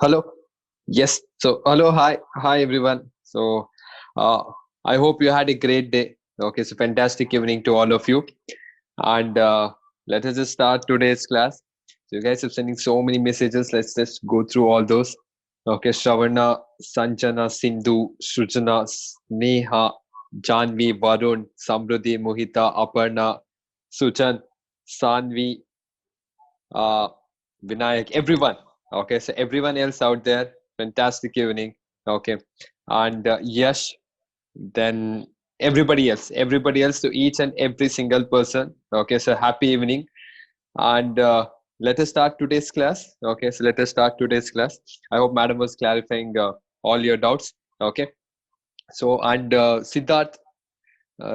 Hello. Yes. So, hello. Hi, everyone. So, uh, I hope you had a great day. Okay. So, fantastic evening to all of you. And let us just start today's class. So, you guys are sending so many messages. Let's just go through all those. Okay. Shravana, Sanjana, Sindhu, Sujana, Sneha, Janvi, Varun, Samruddhi, Mohita, Aparna, Suchan, Sanvi, uh, Vinayak, everyone. Okay, so everyone else out there, fantastic evening. Okay, and Yash, then everybody else to each and every single person. Okay, so happy evening, and let us start today's class. Okay, so let us start today's class. I hope Madam was clarifying all your doubts. Okay, so and Siddharth,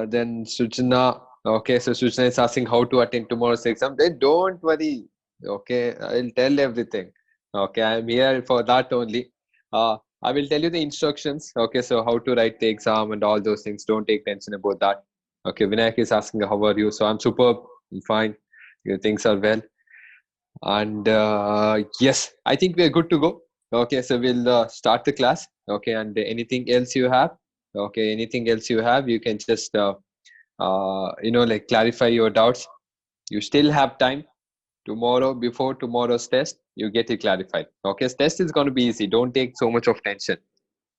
then Sujana. Okay, so Sujana is asking how to attend tomorrow's exam. Then don't worry. Okay, I'll tell everything. Okay, I'm here for that only. I will tell you the instructions. Okay, so how to write the exam and all those things. Don't take tension about that. Okay, Vinayak is asking how are you? So I'm superb. I'm fine. Your things are well. And yes, I think we're good to go. Okay, so we'll start the class. Okay, and anything else you have? Okay, anything else you have, you can just like clarify your doubts. You still have time. Tomorrow, before tomorrow's test, you get it clarified. Okay, test is going to be easy. Don't take so much of tension.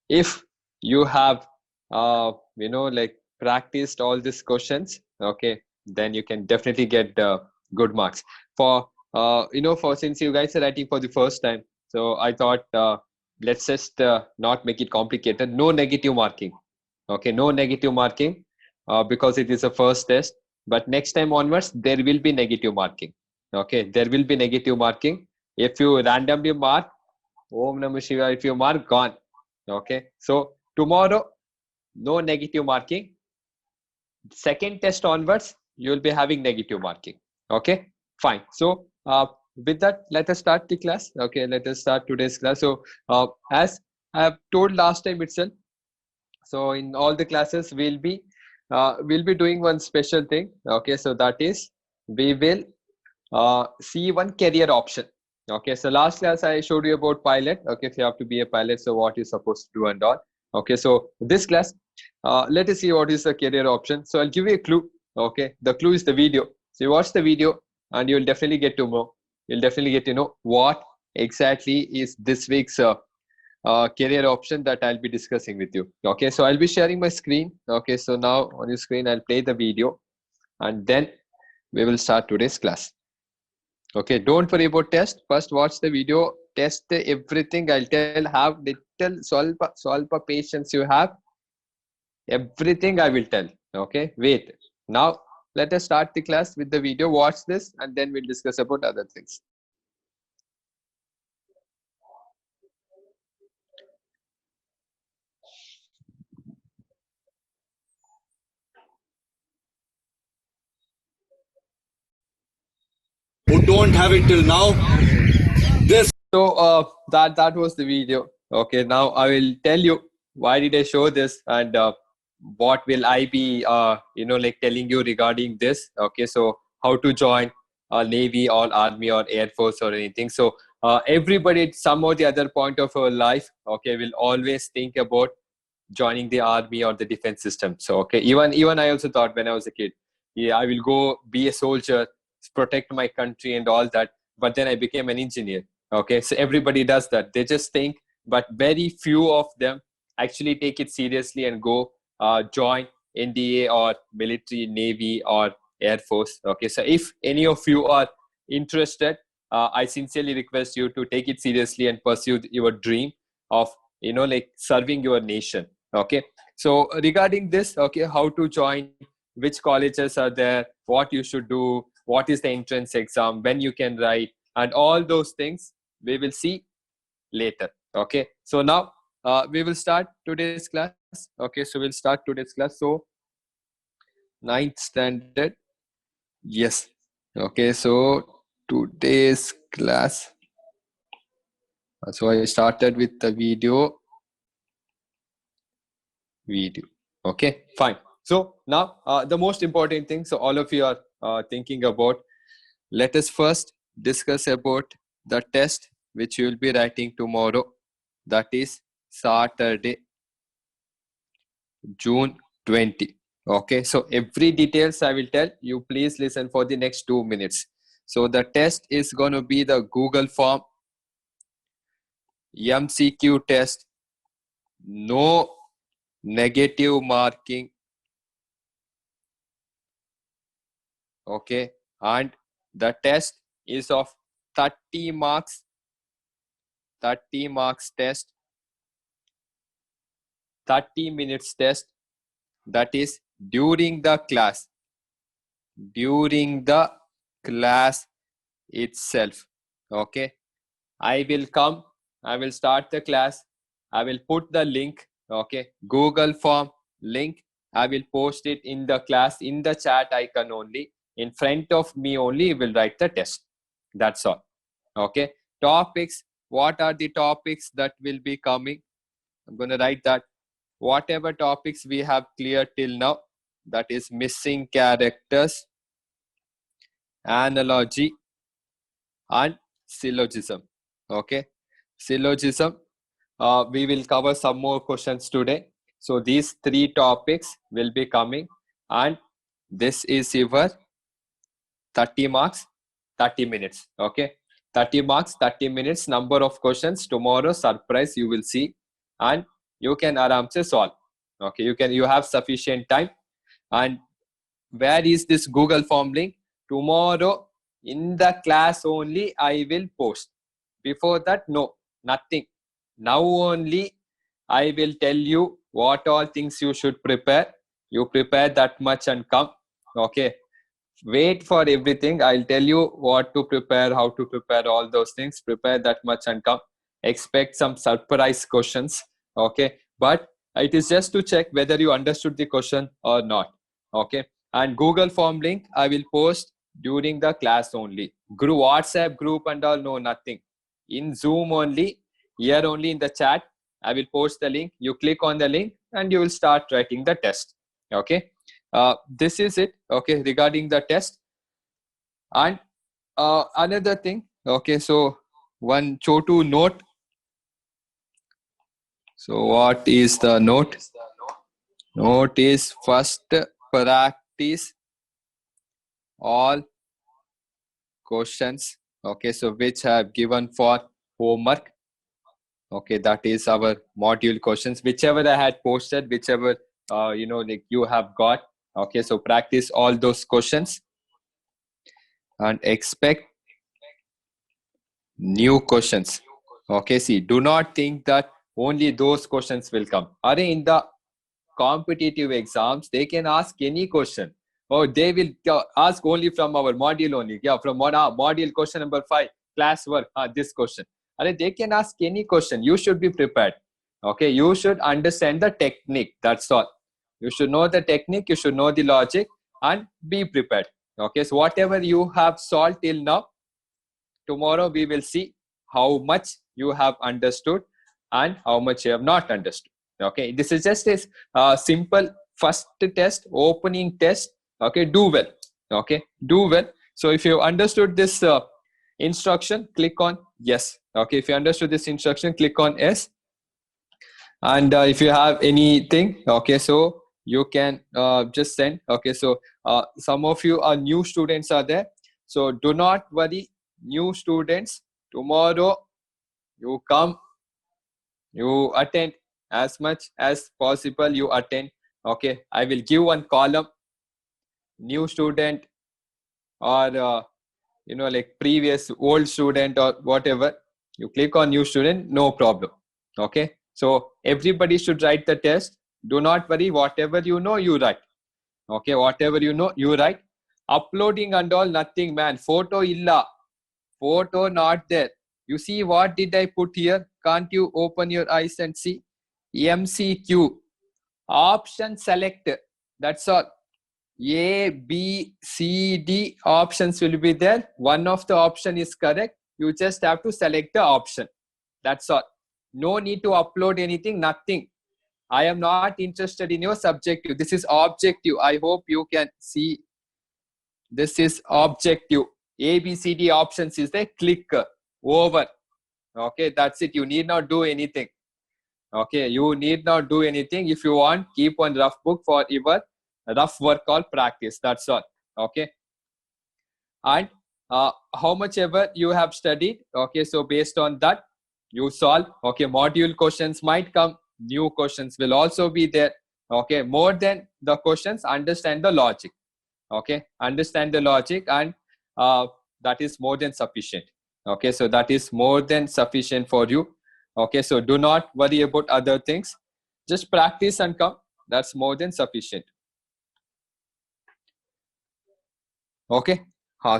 If you have like practiced all these questions, okay, then you can definitely get good marks. For for since you guys are writing for the first time, so I thought let's just not make it complicated. No negative marking. Okay, no negative marking because it is a first test. But next time onwards, there will be negative marking. Okay, there will be negative marking. If you randomly mark, Om Namah Shivaya, if you mark, gone. Okay, so tomorrow, no negative marking. Second test onwards, you will be having negative marking. Okay, fine. So, with that, let us start the class. Okay, let us start today's class. So, as I have told last time itself, so in all the classes we'll be doing one special thing. Okay, so that is we will see one career option. Okay, so last class I showed you about pilot. Okay, if you have to be a pilot, so what you're supposed to do and all. Okay, so this class, let us see what is the career option. So I'll give you a clue. Okay, the clue is the video. So you watch the video and you'll definitely get to know. You'll definitely get to know what exactly is this week's career option that I'll be discussing with you. Okay, so I'll be sharing my screen. Okay, so now on your screen I'll play the video and then we will start today's class. Okay, don't worry about test. First watch the video, test everything. I'll tell have little solve patience you have. Everything I will tell. Okay, wait. Now let us start the class with the video. Watch this and then we'll discuss about other things. Who don't have it till now. This. So that was the video. Okay, now I will tell you why did I show this and what will I be like telling you regarding this. Okay, so how to join Navy or Army or Air Force or anything. So everybody at some or the other point of our life, okay, will always think about joining the army or the defense system. So okay, even I also thought when I was a kid, yeah, I will go be a soldier, protect my country and all that. But then I became an engineer. Okay, so everybody does that. They just think, but very few of them actually take it seriously and go join NDA or military, Navy or Air Force. Okay, so if any of you are interested, I sincerely request you to take it seriously and pursue your dream of like serving your nation. Okay, so regarding this, okay, how to join, which colleges are there, what you should do, what is the entrance exam, when you can write, and all those things we will see later. Okay, so now we will start today's class. Okay, so we'll start today's class. So ninth standard, yes. Okay, so today's class, so I started with the video. Okay, fine. So now the most important thing, so all of you are thinking about, let us first discuss about the test which you will be writing tomorrow. That is Saturday, June 20. Okay, so every details I will tell you. Please listen for the next 2 minutes. So the test is going to be the Google form MCQ test. No negative marking. Okay, and the test is of 30 marks. 30 marks test. 30 minutes test. That is during the class. During the class itself. Okay, I will come, I will start the class, I will put the link. Okay, Google form link, I will post it in the class, in the chat icon only. In front of me only will write the test. That's all. Okay, topics, what are the topics that will be coming? I'm going to write that whatever topics we have cleared till now, that is missing characters, analogy, and syllogism. Okay, syllogism, we will cover some more questions today. So these 3 topics will be coming, and this is your 30 marks, 30 minutes. Okay, 30 marks, 30 minutes, number of questions. Tomorrow surprise you will see, and you can aram se solve. Okay, you have sufficient time. And where is this Google form link? Tomorrow in the class only I will post. Before that, no, nothing. Now only I will tell you what all things you should prepare. You prepare that much and come. Okay, wait for everything. I'll tell you what to prepare, how to prepare, all those things. Prepare that much and come. Expect some surprise questions. Okay, but it is just to check whether you understood the question or not. Okay, and Google form link I will post during the class only. WhatsApp group and all, no, nothing. In Zoom only, here only in the chat I will post the link. You click on the link and you will start writing the test. Okay, this is it. Okay, regarding the test. And another thing. Okay, so one Chotu note. So what is the note? Note is first practice all questions. Okay, so which I have given for homework. Okay, that is our module questions. Whichever I had posted, whichever like you have got. Okay, so practice all those questions and expect new questions. Okay, see, do not think that only those questions will come. Are in the competitive exams, they can ask any question. Or they will ask only from our module only. Yeah, from module question number 5, class work, this question. They can ask any question. You should be prepared. Okay, you should understand the technique. That's all. You should know the technique. You should know the logic and be prepared. Okay, so whatever you have solved till now, tomorrow we will see how much you have understood and how much you have not understood. Okay, this is just a simple first test, opening test. Okay, do well. Okay, do well. So if you understood this instruction, click on yes. Okay, if you understood this instruction, click on yes. And if you have anything, okay, so you can just send. Okay, so some of you are new students are there, so do not worry. New students, tomorrow you come, you attend as much as possible, you attend. Okay, I will give one column, new student or like previous old student or whatever. You click on new student, no problem. Okay, so everybody should write the test. Do not worry, whatever you know you write. Okay, whatever you know you write. Uploading and all, nothing, man. Photo illa, photo not there. You see what did I put here? Can't you open your eyes and see? MCQ, option select. That's all. A, B, C, D options will be there. One of the option is correct. You just have to select the option. That's all. No need to upload anything, nothing. I am not interested in your subjective. This is objective. I hope you can see. This is objective. A, B, C, D options is there. Click over. Okay, that's it. You need not do anything. Okay, you need not do anything. If you want, keep one rough book for your rough work or practice. That's all. Okay, and how much ever you have studied. Okay, so based on that, you solve. Okay, module questions might come. New questions will also be there. Okay, more than the questions, understand the logic. Okay, understand the logic, and that is more than sufficient. Okay, so that is more than sufficient for you. Okay, so do not worry about other things, just practice and come. That's more than sufficient. Okay,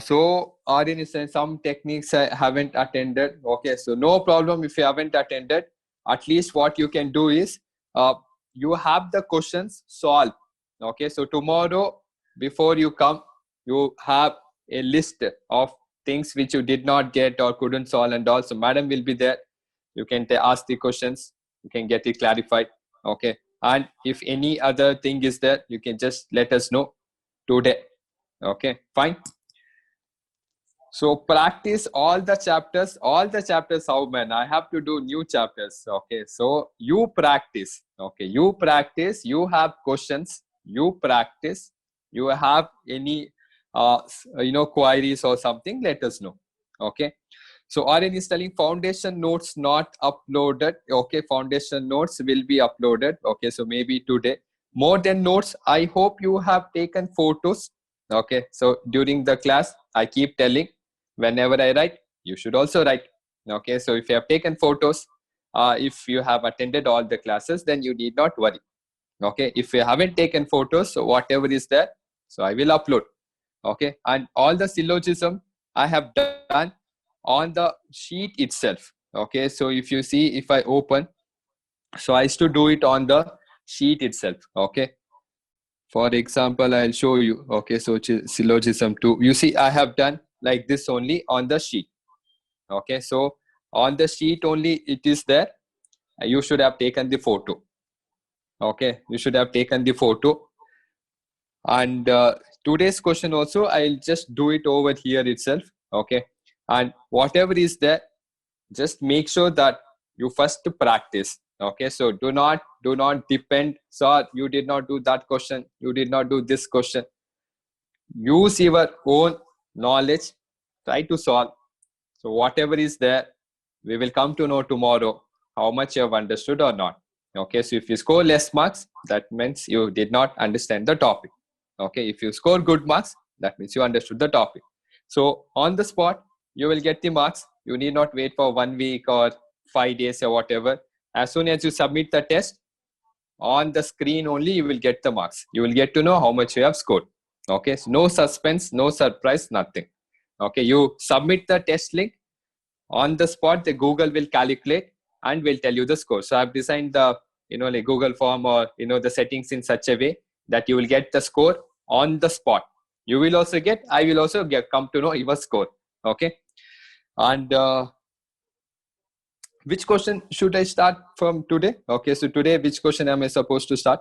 so Aryan is saying some techniques I haven't attended. Okay, so no problem if you haven't attended. At least what you can do is uh, you have the questions solved. Okay, so tomorrow before you come, you have a list of things which you did not get or couldn't solve, and also madam will be there. You can ask the questions, you can get it clarified. Okay, and if any other thing is there, you can just let us know today. Okay, fine. So practice all the chapters. How man, I have to do new chapters. Okay, so you practice. Okay, you practice. You have questions. You practice. You have any queries or something, let us know. Okay, so Aryan is telling foundation notes not uploaded. Okay, foundation notes will be uploaded. Okay, so maybe today. More than notes, I hope you have taken photos. Okay, so during the class I keep telling, whenever I write, you should also write. Okay, so if you have taken photos, if you have attended all the classes, then you need not worry. Okay, if you haven't taken photos, so whatever is there, so I will upload. Okay, and all the syllogism I have done on the sheet itself. Okay, so if you see, if I open, so I used to do it on the sheet itself. Okay, for example, I'll show you. Okay, so syllogism 2, you see I have done like this only on the sheet. Okay, so on the sheet only it is there. You should have taken the photo. Okay, you should have taken the photo. And today's question also, I'll just do it over here itself. Okay, and whatever is there, just make sure that you first practice. Okay, so do not depend. So you did not do that question, you did not do this question. Use your own knowledge, try to solve. So whatever is there, we will come to know tomorrow how much you have understood or not. Okay, so if you score less marks, that means you did not understand the topic. Okay, if you score good marks, that means you understood the topic. So on the spot, you will get the marks. You need not wait for 1 week or 5 days or whatever. As soon as you submit the test, on the screen only you will get the marks. You will get to know how much you have scored. Okay, so no suspense, no surprise, nothing. Okay, you submit the test link, on the spot the Google will calculate and will tell you the score. So I've designed the like Google form or the settings in such a way that you will get the score on the spot. You will also get, I will also come to know your score. Okay, and which question should I start from today? Okay, so today which question am I supposed to start?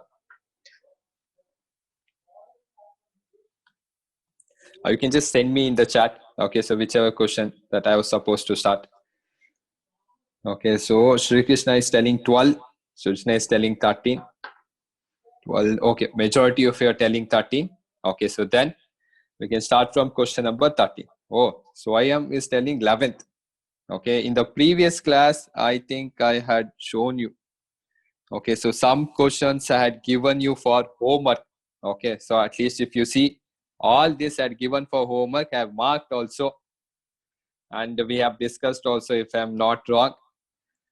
Or you can just send me in the chat. Okay, so whichever question that I was supposed to start. Okay, so Shri Krishna is telling 12. Krishna is telling 13. Well, okay, majority of you are telling 13. Okay, so then we can start from question number 13. Oh, so I am is telling 11th. Okay, in the previous class, I think I had shown you. Okay, so some questions I had given you for homework. Okay, so at least if you see, all this I had given for homework, I have marked also. And we have discussed also, if I'm not wrong.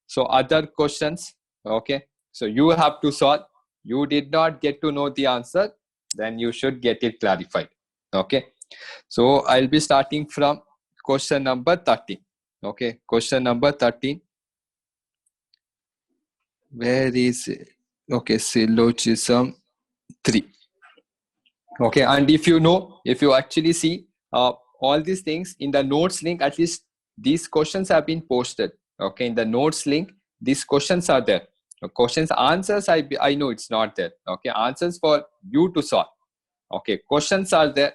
So other questions, okay, so you have to solve. You did not get to know the answer, then you should get it clarified. Okay, so I'll be starting from question number 13. Okay, question number 13. Where is it? Okay, syllogism 3. Okay, and if you actually see all these things in the notes link, at least these questions have been posted. Okay, in the notes link, these questions are there. Questions, answers, I know it's not there. Okay, answers for you to solve. Okay, questions are there.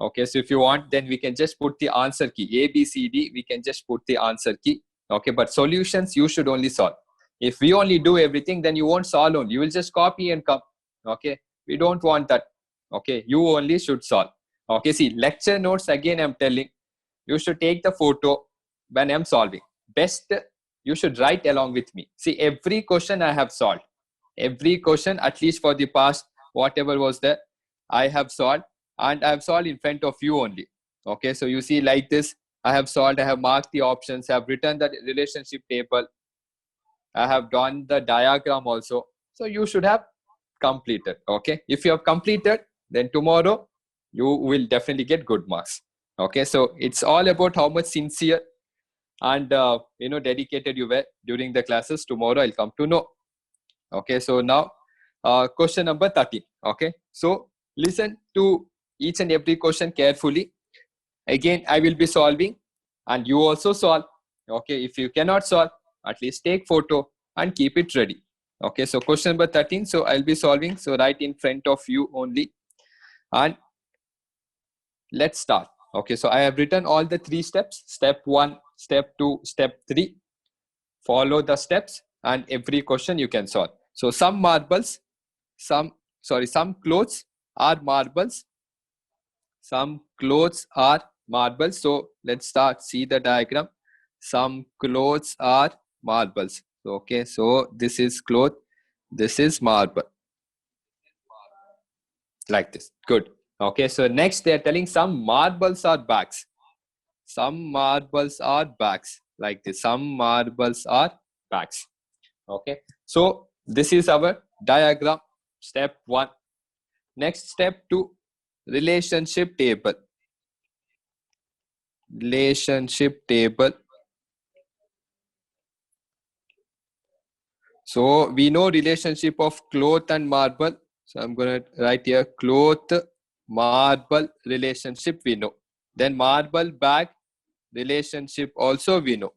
Okay, so if you want, then we can just put the answer key, A, B, C, D, we can just put the answer key. Okay, but solutions you should only solve. If we only do everything, then you won't solve only. You will just copy and come. Okay, we don't want that. Okay, you only should solve. Okay, see, lecture notes, again, I'm telling, you should take the photo when I'm solving. Best, you should write along with me. See, every question I have solved. Every question, at least for the past, whatever was there, I have solved, and I have solved in front of you only. Okay, so you see like this, I have solved, I have marked the options, I have written the relationship table, I have done the diagram also. So you should have completed. Okay, if you have completed, then tomorrow you will definitely get good marks. Okay, so it's all about how much sincere and dedicated you were during the classes. Tomorrow I'll come to know. Okay, so now question number 13. Okay, so listen to each and every question carefully. Again, I will be solving and you also solve. Okay, if you cannot solve, at least take photo and keep it ready. Okay, so question number 13. So I'll be solving. So right in front of you only. And let's start. Okay, so I have written all the 3 steps. Step 1, step 2, step 3. Follow the steps and every question you can solve. So some clothes are marbles. Some clothes are marbles. So let's start. See the diagram. Some clothes are marbles. Okay, so this is cloth. This is marble. Like this. Good. Okay, so next they're telling some marbles are bags. Some marbles are bags. Like this. Some marbles are bags. Okay, so this is our diagram. Step 1. Next, step 2, relationship table. Relationship table. So we know relationship of cloth and marble. So I'm going to write here cloth, marble relationship we know. Then marble bag relationship also we know.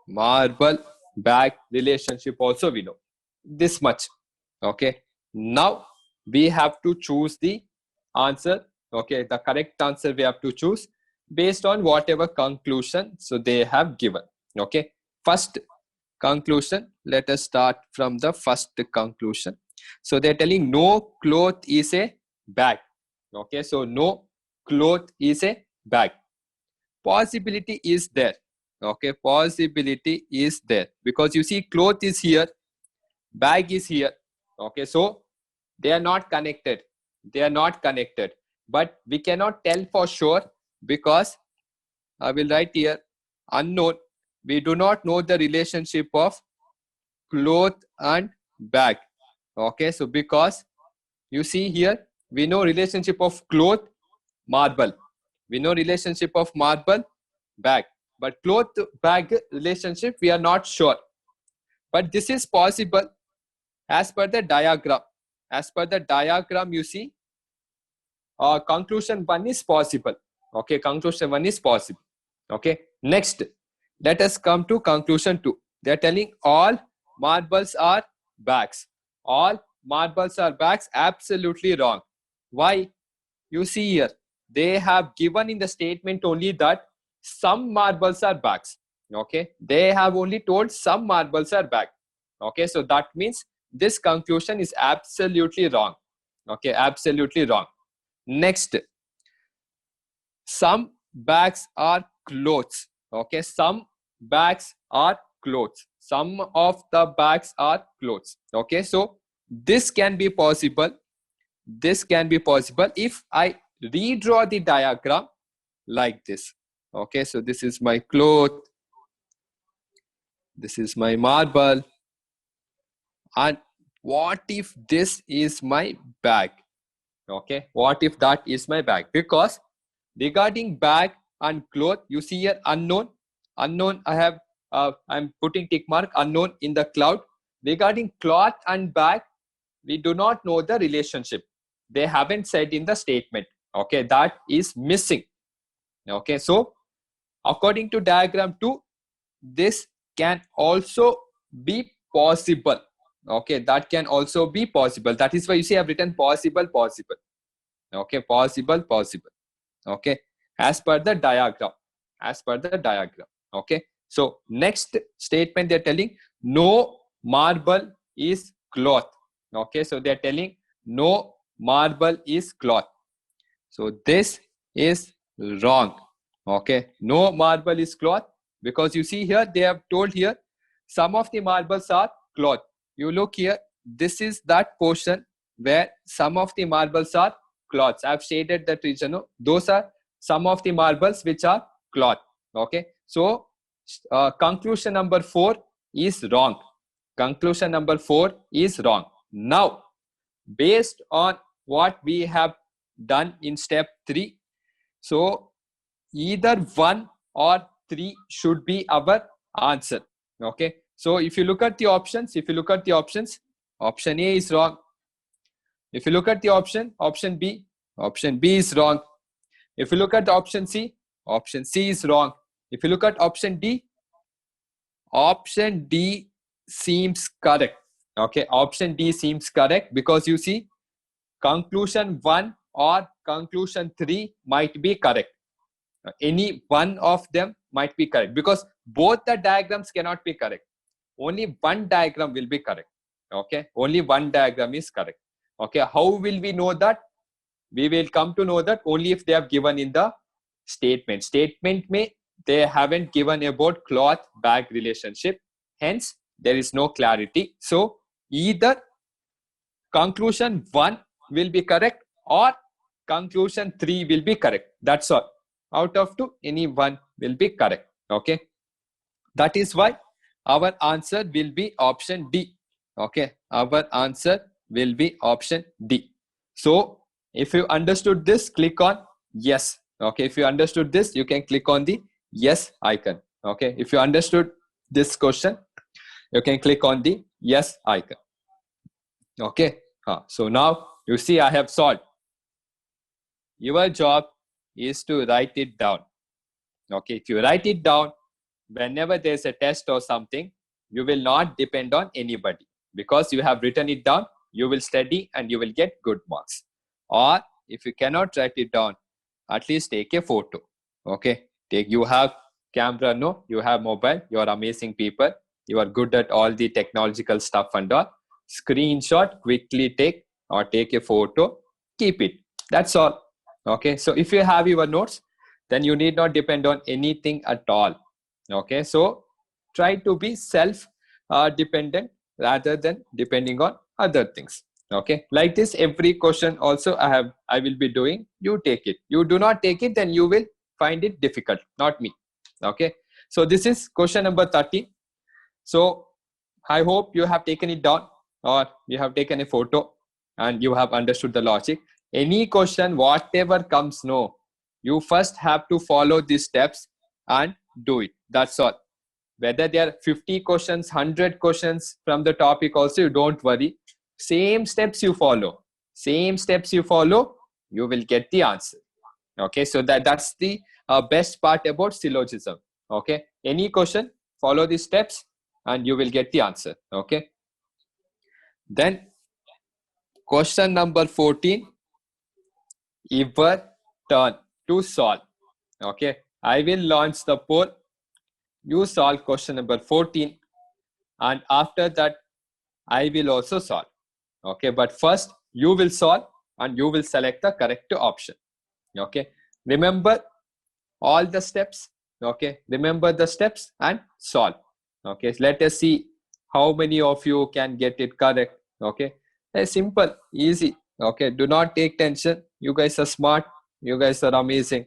Marble bag relationship also we know. This much. Okay. Now we have to choose the answer. Okay. The correct answer we have to choose based on whatever conclusion so they have given. Okay. First conclusion. Let us start from the first conclusion. So they're telling no cloth is a bag. Okay. So no cloth is a bag. Possibility is there. Okay. Possibility is there because you see cloth is here. Bag is here. Okay, so they are not connected. They are not connected. But we cannot tell for sure because I will write here unknown. We do not know the relationship of cloth and bag. Okay, so because you see here, we know relationship of cloth, marble. We know relationship of marble, bag. But cloth, bag relationship, we are not sure. But this is possible. As per the diagram, you see, conclusion 1 is possible. Okay, conclusion 1 is possible. Okay, next, let us come to conclusion 2. They are telling all marbles are bags. All marbles are bags. Absolutely wrong. Why? You see here, they have given in the statement only that some marbles are bags. Okay, they have only told some marbles are bags. Okay, so that means this conclusion is absolutely wrong. Okay, absolutely wrong. Next, some bags are clothes. Okay, some bags are clothes. Some of the bags are clothes. Okay, so this can be possible. This can be possible if I redraw the diagram like this. Okay, so this is my cloth. This is my marble. And what if this is my bag? Okay, what if that is my bag? Because regarding bag and cloth, you see here unknown. Unknown, I'm putting tick mark unknown in the cloud. Regarding cloth and bag, we do not know the relationship. They haven't said in the statement. Okay, that is missing. Okay, so according to diagram 2, this can also be possible. Okay, that can also be possible. That is why you see I've written possible. Okay, possible. Okay, as per the diagram. Okay, so next statement they're telling no marble is cloth. Okay, so they're telling no marble is cloth. So this is wrong. Okay, no marble is cloth, because you see here they have told here some of the marbles are cloth. You look here, this is that portion where some of the marbles are cloths. I've shaded that region. No? Those are some of the marbles which are cloth. Okay, so conclusion number 4 is wrong. Conclusion number 4 is wrong. Now, based on what we have done in step 3, so either 1 or 3 should be our answer. Okay, so if you look at the options, option A is wrong. If you look at the option B is wrong. If you look at the option C is wrong. If you look at option D seems correct. Okay, option D seems correct, because you see conclusion 1 or conclusion 3 might be correct. Any one of them might be correct, because both the diagrams cannot be correct. Only one diagram will be correct. Okay, only one diagram is correct. Okay, how will we know that? We will come to know that only if they have given in the statement. Statement may they haven't given about cloth bag relationship, hence there is no clarity. So either conclusion 1 will be correct or conclusion 3 will be correct. That's all. Out of 2, any one will be correct. Okay, that is why our answer will be option D. Okay, our answer will be option D. So if you understood this, click on yes. Okay, if you understood this, you can click on the yes icon. Okay, if you understood this question, you can click on the yes icon. Okay, so now you see I have solved. Your job is to write it down. Okay, if you write it down, whenever there's a test or something, you will not depend on anybody, because you have written it down. You will study and you will get good marks. Or if you cannot write it down, at least take a photo. Okay, you have camera, no, you have mobile, you are amazing people, you are good at all the technological stuff and all. Screenshot, quickly take, or take a photo, keep it. That's all. Okay, so if you have your notes, then you need not depend on anything at all. Okay, so try to be self dependent rather than depending on other things. Okay, like this every question also I will be doing. You take it. You do not take it, then you will find it difficult, not me. Okay, so this is question number 13. So I hope you have taken it down, or you have taken a photo and you have understood the logic. Any question, whatever comes, no, you first have to follow these steps and do it. That's all. Whether there are 50 questions, 100 questions from the topic also, you don't worry. Same steps you follow, you will get the answer. Okay, so that's the best part about syllogism. Okay, any question, follow these steps and you will get the answer. Okay, then question number 14, your turn to solve. Okay, I will launch the poll. You solve question number 14, and after that I will also solve. Okay, but first you will solve and you will select the correct option. Okay, remember all the steps. Okay, remember the steps and solve. Okay, so let us see how many of you can get it correct. Okay, it's simple, easy. Okay, do not take tension. You guys are smart, you guys are amazing.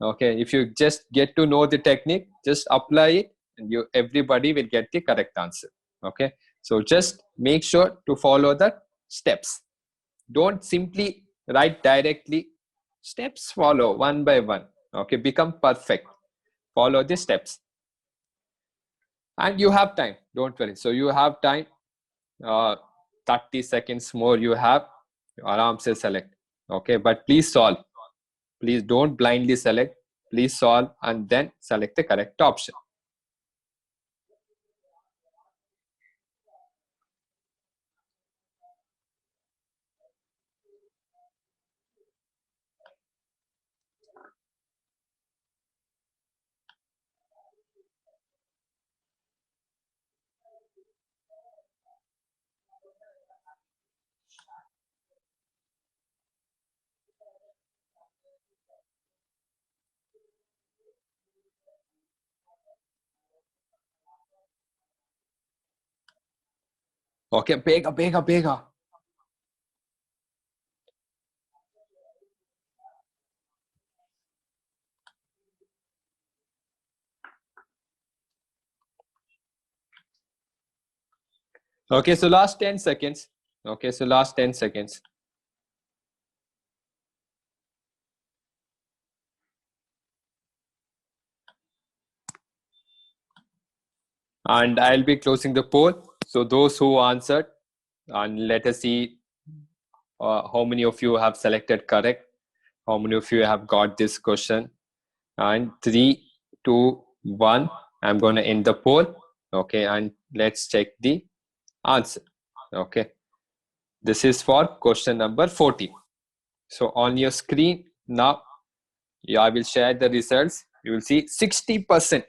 Okay, if you just get to know the technique, just apply it and everybody will get the correct answer. Okay, so just make sure to follow the steps. Don't simply write directly. Steps follow one by one. Okay, become perfect. Follow the steps. And you have time, don't worry. So you have time, 30 seconds more you have. Aram se select. Okay, but please solve. Please don't blindly select. Please solve and then select the correct option. Okay, bega. Okay, so last 10 seconds. Okay, so last 10 seconds. And I'll be closing the poll. So those who answered, and let us see how many of you have selected correct, how many of you have got this question. And 3, 2, 1, I'm going to end the poll. Okay, and let's check the answer. Okay, this is for question number 40. So on your screen now, I will share the results. You will see 60%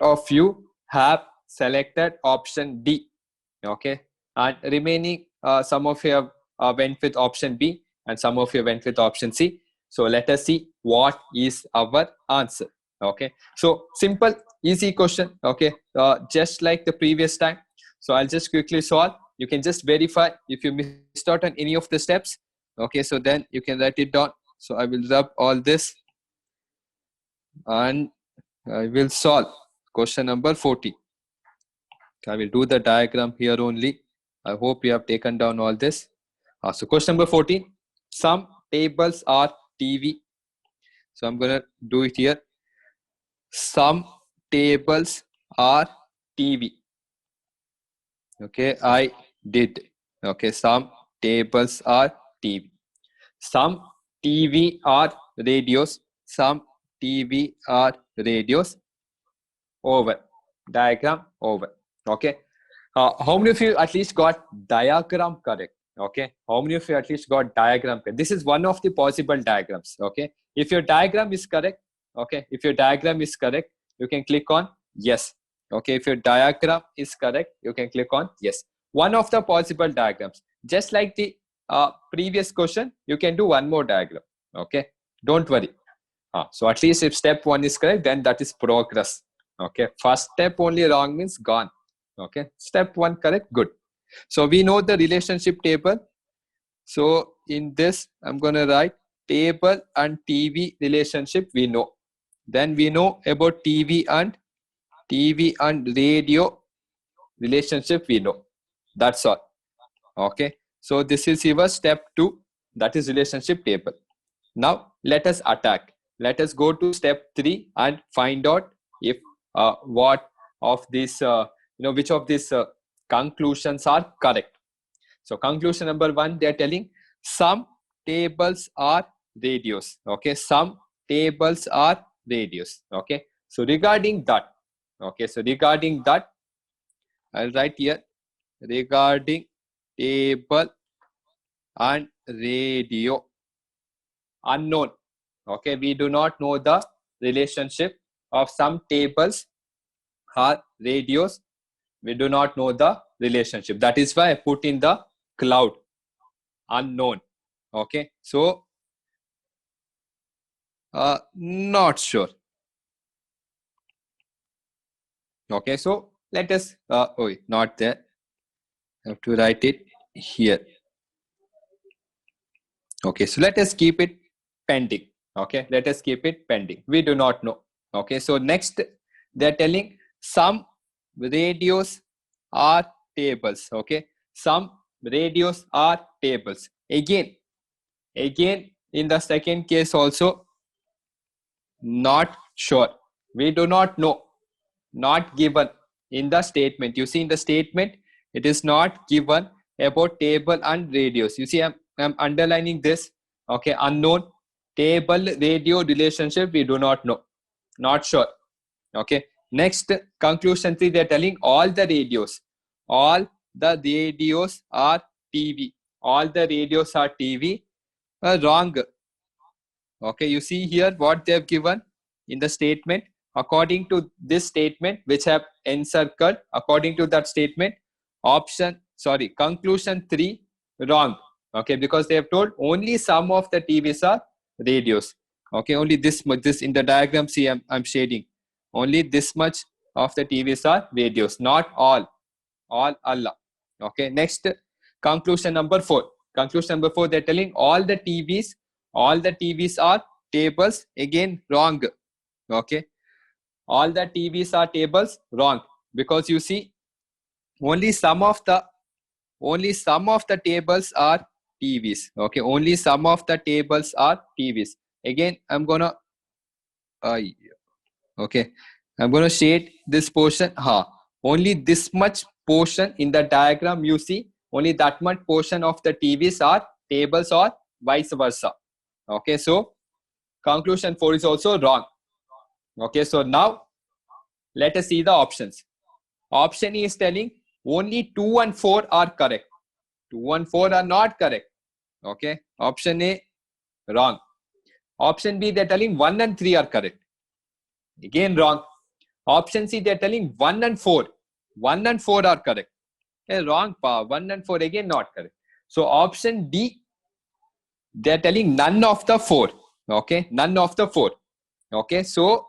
of you have selected option D. Okay, and remaining some of you have went with option B and some of you went with option C. So let us see what is our answer. Okay, so simple, easy question. Okay, just like the previous time. So I'll just quickly solve. You can just verify if you missed out on any of the steps. Okay, so then you can write it down. So I will rub all this and I will solve question number 40. I will do the diagram here only. I hope you have taken down all this. So question number 14. Some tables are TV. So I'm going to do it here. Some tables are TV. Okay, I did. Okay, some tables are TV. Some TV are radios. Some TV are radios. Over. Diagram over. Okay. How many of you at least got diagram correct? Okay. How many of you at least got diagram correct? This is one of the possible diagrams. Okay. If your diagram is correct, okay. If your diagram is correct, you can click on yes. Okay. If your diagram is correct, you can click on yes. One of the possible diagrams. Just like the previous question, you can do one more diagram. Okay. Don't worry. So at least if step 1 is correct, then that is progress. Okay. First step only wrong means gone. Okay. Step 1 correct, good. So we know the relationship table. So in this, I'm going to write table and TV relationship we know. Then we know about TV and radio relationship we know. That's all. Okay. So this is your step 2. That is relationship table. Now let us attack. Let us go to step 3 and find out if what of these, which of these conclusions are correct. So conclusion number 1, they are telling some tables are radios. Okay, some tables are radios. Okay, so regarding that, I'll write here regarding table and radio. Unknown. Okay, we do not know the relationship of some tables or radios. We do not know the relationship. That is why I put in the cloud. Unknown. Okay, so not sure. Okay, so let us not there. I have to write it here. Okay, so let us keep it pending. Okay, let us keep it pending. We do not know. Okay, so next they're telling some radios are tables. Okay, some radios are tables. Again in the second case also, not sure. We do not know. Not given in the statement. You see in the statement, it is not given about table and radios. You see, I'm underlining this. Okay, unknown. Table radio relationship we do not know. Not sure. Okay. Next, conclusion 3, they're telling all the radios are TV. All the radios are TV. Wrong. Okay, you see here what they have given in the statement. According to this statement, which I have encircled, according to that statement, conclusion 3 wrong. Okay, because they have told only some of the TVs are radios. Okay, only this much. This in the diagram, see, I'm shading. Only this much of the TVs are radios, not all. all Allah. Okay, next, conclusion number 4. Conclusion number 4, they're telling all the TVs are tables. Again, wrong. Okay, all the TVs are tables, wrong, because you see only some of the tables are TVs. Okay, only some of the tables are TVs. Again, I'm gonna okay, I'm gonna shade this portion. Only this much portion in the diagram you see, only that much portion of the TVs are tables or vice versa. Okay, so conclusion 4 is also wrong. Okay, so now let us see the options. Option E is telling only 2 and 4 are correct. 2 and 4 are not correct. Okay, option A, wrong. Option B, they're telling 1 and 3 are correct. Again, wrong. Option C, they're telling 1 and 4. 1 and 4 are correct. Wrong, pa. 1 and 4 again not correct. So option D, they're telling none of the 4. Okay, none of the 4. Okay, so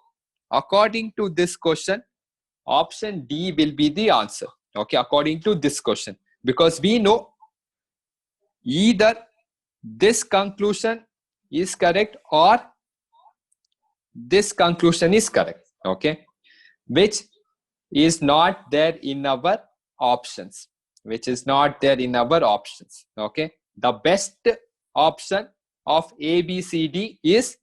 according to this question, option D will be the answer. Okay, according to this question, because we know either this conclusion is correct or this conclusion is correct. Okay, which is not there in our options. Okay, the best option of A, B, C, D is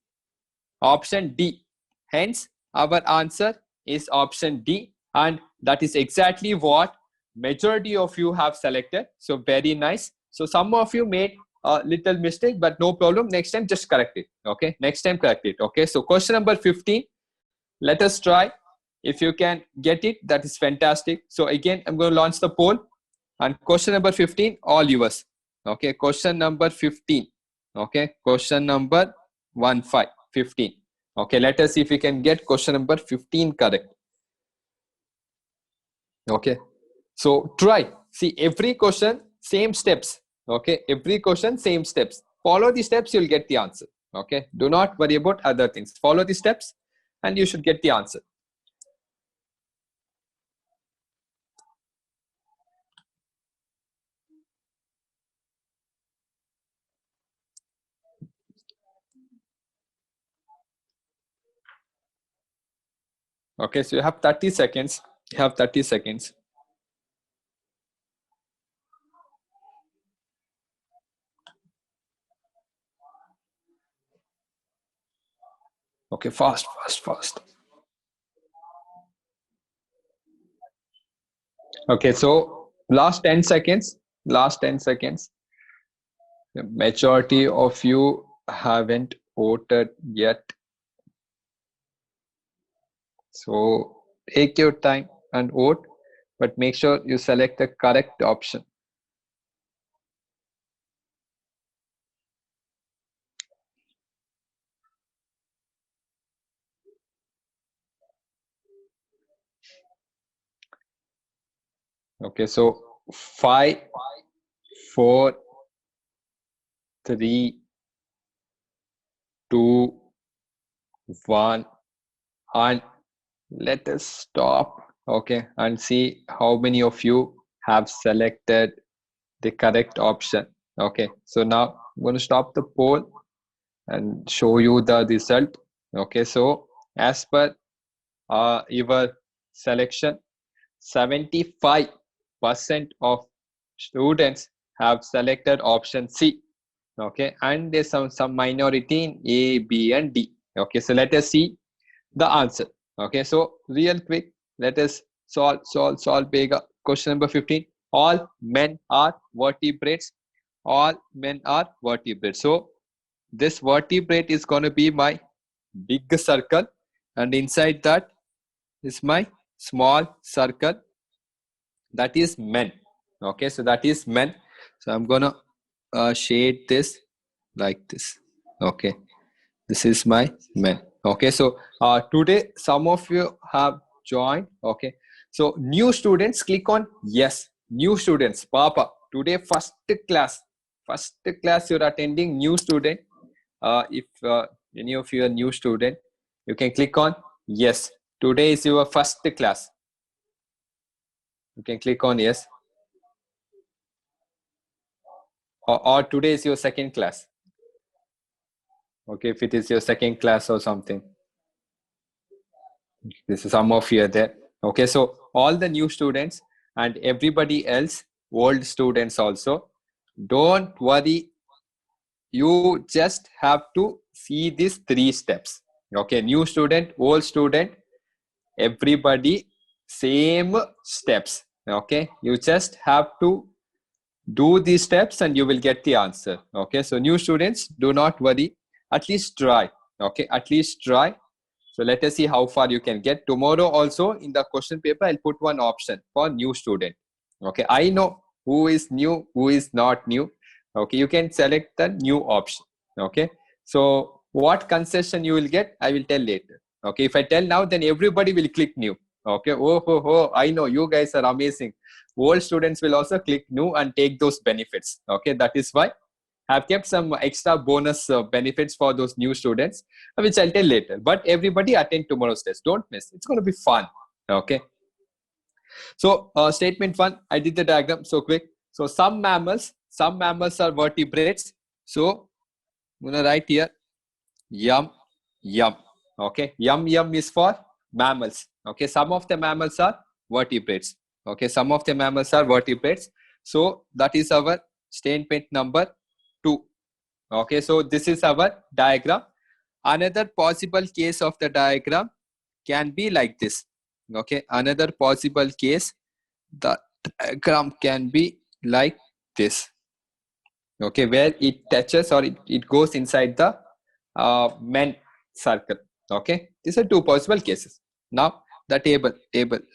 option D. Hence, our answer is option D, and that is exactly what majority of you have selected. So very nice. So some of you made a little mistake, but no problem. Next time, just correct it. Okay, next time correct it. Okay, so question number 15. Let us try. If you can get it, that is fantastic. So again, I'm going to launch the poll, and question number 15, all yours. Okay, question number 15. Okay, question number 15. Okay, let us see if we can get question number 15 correct. Okay, so try. See, every question, same steps. Okay, every question, same steps. Follow the steps, you'll get the answer. Okay, do not worry about other things. Follow the steps and you should get the answer. Okay, so you have 30 seconds. You have 30 seconds. Okay, fast. Okay, so last 10 seconds. The majority of you haven't voted yet. So take your time and vote, but make sure you select the correct option. Okay, so 5, 4, 3, 2, 1, and let us stop. Okay, and see how many of you have selected the correct option. Okay, so now I'm going to stop the poll and show you the result. Okay, so as per your selection, 75% of students have selected option C. Okay, and there's some minority in A, B, and D. Okay, so let us see the answer. Okay, so real quick, let us solve bega. Question number 15. All men are vertebrates. All men are vertebrates. So this vertebrate is going to be my big circle, and inside that is my small circle. That is men. Okay, so that is men. So I'm gonna shade this like this. Okay, this is my men. Okay, so today some of you have joined. Okay, so new students, click on yes. New students, Papa, today first class you're attending. New student, if any of you are new student, you can click on yes. Today is your first class. You can click on yes. Or today is your second class. Okay, if it is your second class or something. This is some of you are there. Okay, so all the new students and everybody else, old students also, don't worry. You just have to see these 3 steps. Okay, new student, old student, everybody, same steps. Okay, you just have to do these steps and you will get the answer. Okay, so new students, do not worry, at least try. Okay, at least try. So let us see how far you can get. Tomorrow also in the question paper, I'll put one option for new student. Okay, I know who is new, who is not new. Okay, you can select the new option. Okay, so what concession you will get, I will tell later. Okay, if I tell now, then everybody will click new. Okay, oh, I know you guys are amazing. Old students will also click new and take those benefits. Okay, that is why I've kept some extra bonus benefits for those new students, which I'll tell later. But everybody attend tomorrow's test. Don't miss. It's going to be fun. Okay. So statement 1, I did the diagram so quick. So some mammals are vertebrates. So I'm going to write here yum. Okay. Yum is for mammals. Okay. Some of the mammals are vertebrates. Okay. Some of the mammals are vertebrates. So that is our statement number 2. Okay, so this is our diagram. Another possible case of the diagram can be like this. Okay, another possible case, the diagram can be like this. Okay, where it touches or it goes inside the men circle. Okay, these are 2 possible cases. Now the table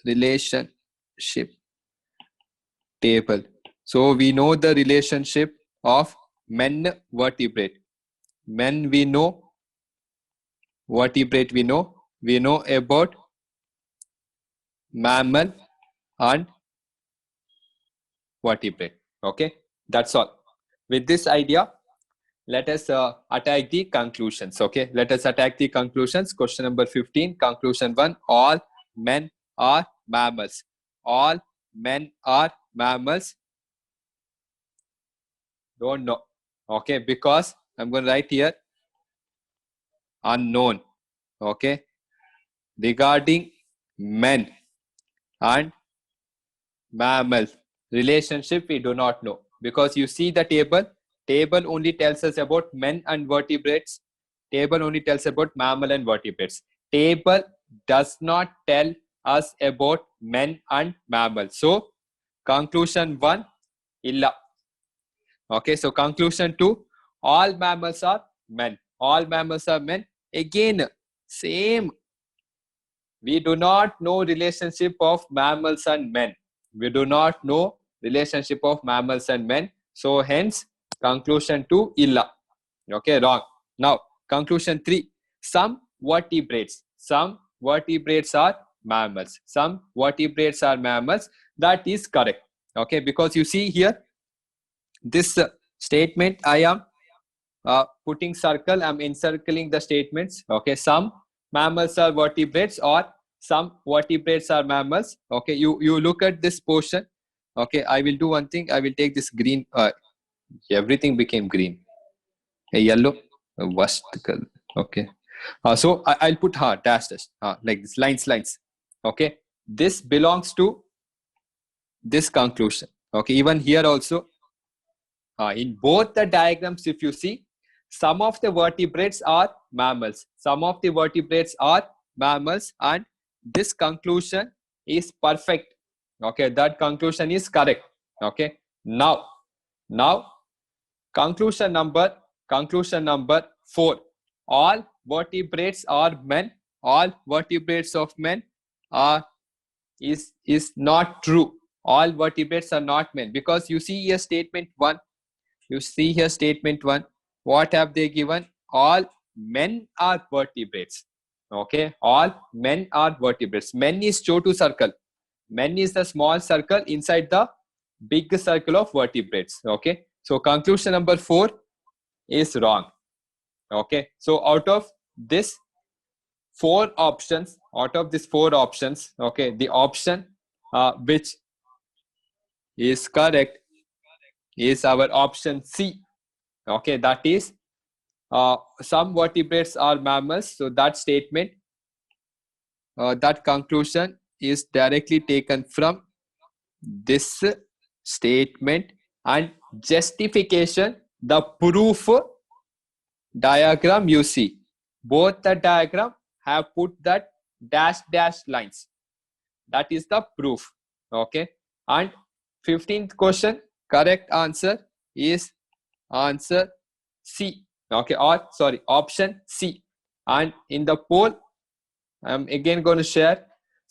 relationship table. So we know the relationship of men vertebrate. Men we know, vertebrate we know about mammal and vertebrate. Okay, that's all. With this idea, let us attack the conclusions. Okay, let us attack the conclusions. Question number 15, conclusion 1, all men are mammals. All men are mammals. Don't know. Okay, because I'm going to write here unknown. Okay, regarding men and mammal relationship, we do not know, because you see the table only tells us about men and vertebrates. Table only tells about mammal and vertebrates. Table does not tell us about men and mammal. So conclusion 1, illa. Okay, so conclusion 2, all mammals are men. All mammals are men. Again, same. We do not know relationship of mammals and men. We do not know relationship of mammals and men. So hence, conclusion 2, illa. Okay, wrong. Now, conclusion 3, some vertebrates. Some vertebrates are mammals. Some vertebrates are mammals. That is correct. Okay, because you see here, this statement I am putting circle, I'm encircling the statements. Okay, some mammals are vertebrates or some vertebrates are mammals. Okay, you look at this portion. Okay, I will do one thing. I will take this green. Everything became green. A yellow, a worst color. Okay. So I'll put dash like this, lines. Okay, this belongs to this conclusion. Okay, even here also, in both the diagrams, if you see, some of the vertebrates are mammals. Some of the vertebrates are mammals, and this conclusion is perfect. Okay, that conclusion is correct. Okay, now conclusion number 4. All vertebrates are men. All vertebrates of men are is not true. All vertebrates are not men, because you see here statement 1. You see here statement 1. What have they given? All men are vertebrates. Okay, all men are vertebrates. Men is Chotu circle. Men is the small circle inside the big circle of vertebrates. Okay, so conclusion number 4 is wrong. Okay, so out of this 4 options, okay, the option which is correct is our option C. Okay, that is some vertebrates are mammals. So that statement, that conclusion is directly taken from this statement, and justification, the proof diagram you see. Both the diagram have put that dash dash lines. That is the proof. Okay. And 15th question, correct answer is answer C. Okay. Or sorry, option C. And in the poll, I'm again going to share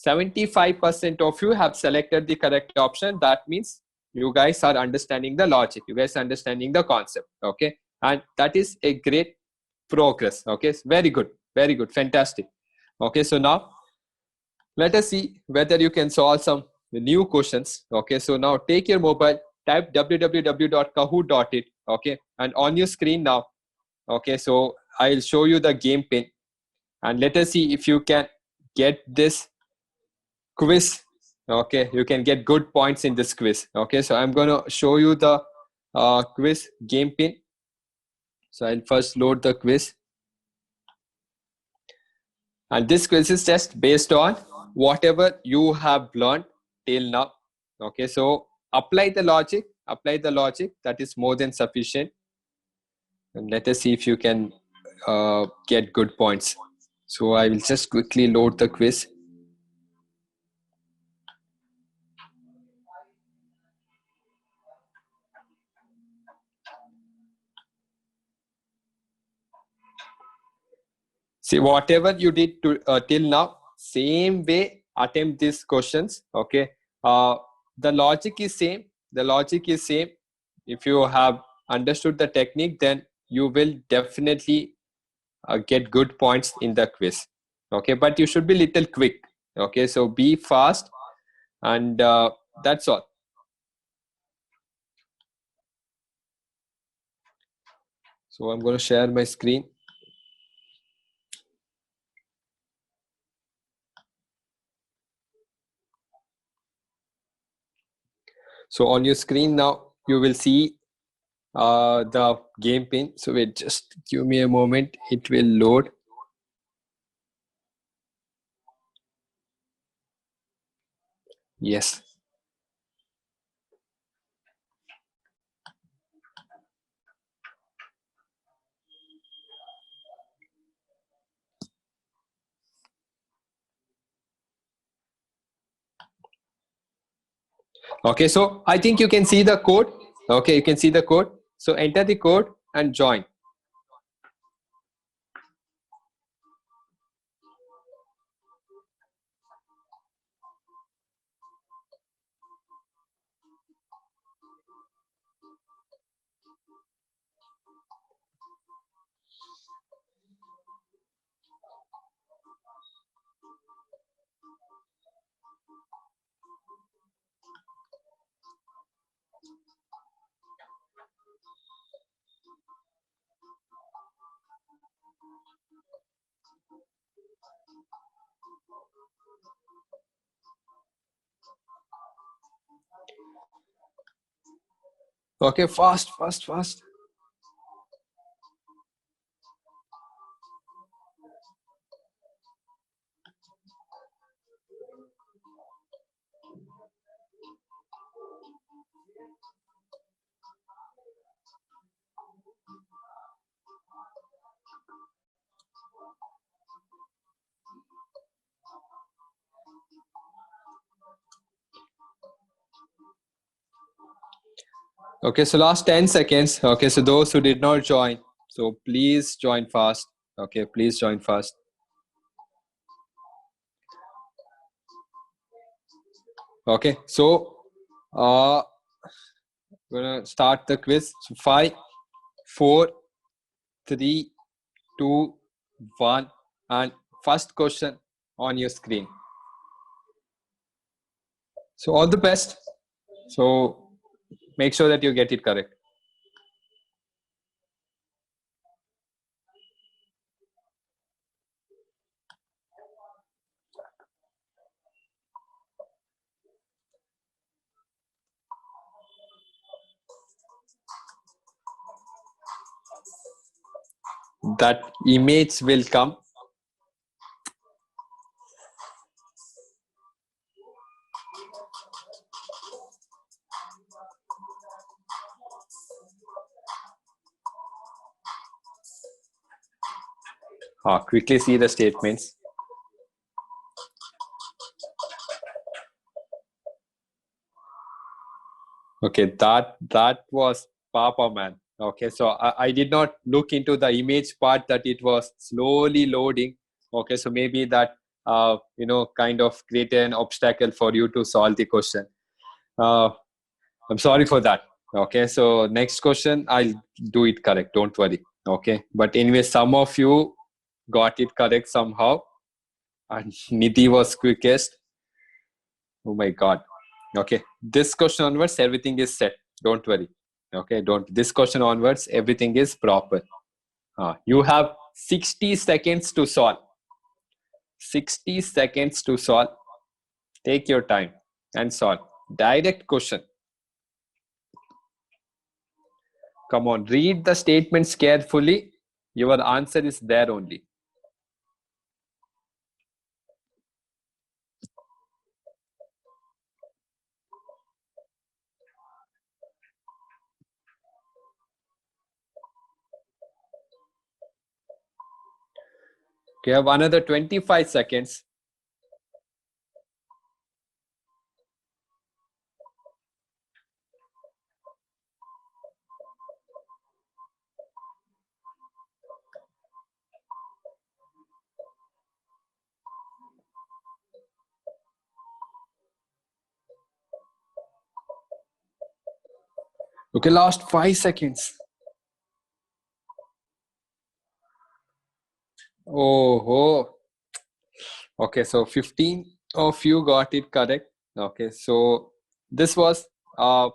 75% of you have selected the correct option. That means you guys are understanding the logic. You guys are understanding the concept. Okay. And that is a great progress. Okay. Very good. Very good. Fantastic. Okay. So now let us see whether you can solve some new questions. Okay. So now take your mobile, type www.kahoot.it. Okay. And on your screen now. Okay. So I'll show you the game pin, and let us see if you can get this quiz. Okay, you can get good points in this quiz. Okay, so I'm going to show you the quiz game pin. So I'll first load the quiz, and this quiz is just based on whatever you have learned till now. Okay, so apply the logic, that is more than sufficient, and let us see if you can get good points. So I will just quickly load the quiz. See, whatever you did to till now, same way attempt these questions. Okay, the logic is same. The logic is same. If you have understood the technique, then you will definitely get good points in the quiz. Okay, but you should be little quick. Okay, so be fast, and that's all. So I'm going to share my screen. So on your screen now, you will see the game pin. So wait, just give me a moment. It will load. Yes. Okay, so I think you can see the code. Okay, you can see the code. So enter the code and join. Okay, fast, fast, fast. Okay, so last 10 seconds. Okay, so those who did not join, so please join fast. Okay, please join fast. Okay, so we're gonna start the quiz. So 5, 4, 3, 2, 1, and first question on your screen. So all the best. So make sure that you get it correct. that image will come. Quickly see the statements. Okay, that was Papa Man. Okay, so I did not look into the image part, that it was slowly loading. Okay, so maybe that kind of created an obstacle for you to solve the question. I'm sorry for that. Okay, so next question I'll do it correct. Don't worry. Okay, but anyway, some of you got it correct somehow, and Nidhi was quickest. Oh my God. Okay, this question onwards, everything is set. Don't worry. Okay, don't. This question onwards, everything is proper. You have 60 seconds to solve. 60 seconds to solve. Take your time and solve. Direct question. Come on, read the statements carefully. Your answer is there only. You have another 25 seconds. Okay, last 5 seconds. Oh. Okay, so 15 of you got it correct. Okay, so this was a